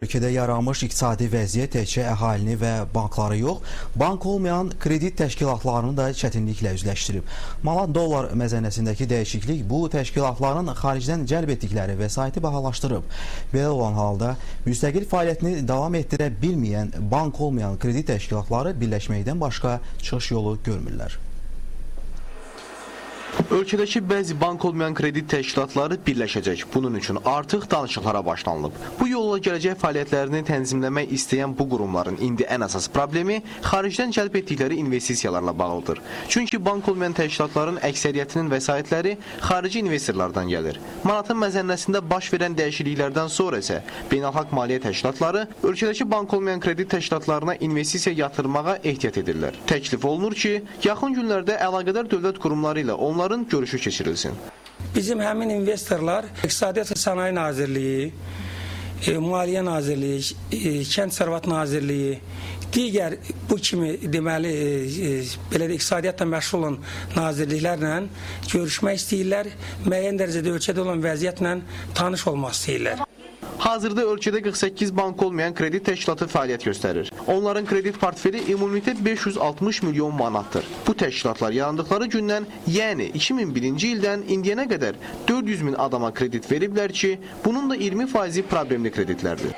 Ölkədə yaranmış iqtisadi vəziyyət təkcə əhalini və bankları yox, bank olmayan kredit təşkilatlarını da çətinliklə üzləşdirib. Manat dollar məzənəsindəki dəyişiklik bu təşkilatların xaricdən cəlb etdikləri vəsaiti bahalaşdırıb. Belə olan halda müstəqil fəaliyyətini davam etdirə bilməyən bank olmayan kredit təşkilatları birləşməkdən başqa çıxış yolu görmürlər. Ölkədəki bəzi bank olmayan kredit təşkilatları birləşəcək. Bunun üçün artıq danışıqlara başlanılıb. Bu yolla gələcək fəaliyyətlərini tənzimləmək istəyən bu qurumların indi ən əsas problemi xaricdən cəlb etdikləri investisiyalarla bağlıdır. Çünki bank olmayan təşkilatların əksəriyyətinin vəsaitləri xarici investorlardan gəlir. Manatın məzənnəsində baş verən dəyişikliklərdən sonra isə beynəlxalq maliyyə təşkilatları ölkədəki bank olmayan kredit təşkilatlarına investisiya yatırmağa ehtiyat edirlər. Təklif olunur ki, yaxın günlərdə əlaqədar dövlət qurumları ilə onların görüşü keçirilsin. Bizim həmin investorlar İqtisadiyyat və Sənaye Nazirliyi, Maliyyə Nazirliyi, Kənd Sərvat Nazirliyi, digər bu kimi deməli belə də iqtisadiyyatla məşğul olan nazirliklərlə görüşmək istəyirlər, müəyyən dərəcədə ölkədə olan vəziyyətlə tanış olmaq istəyirlər. Hazırda ölkədə 48 bank olmayan kredit təşkilatı fəaliyyət göstərir. Onların kredit portfeli ümumilikdə 560 milyon manatdır. Bu təşkilatlar yarandıqları gündən, yəni 2001-ci ildən indiyənə qədər 400 min adama kredit veriblər ki, bunun da 20% problemli kreditlərdir.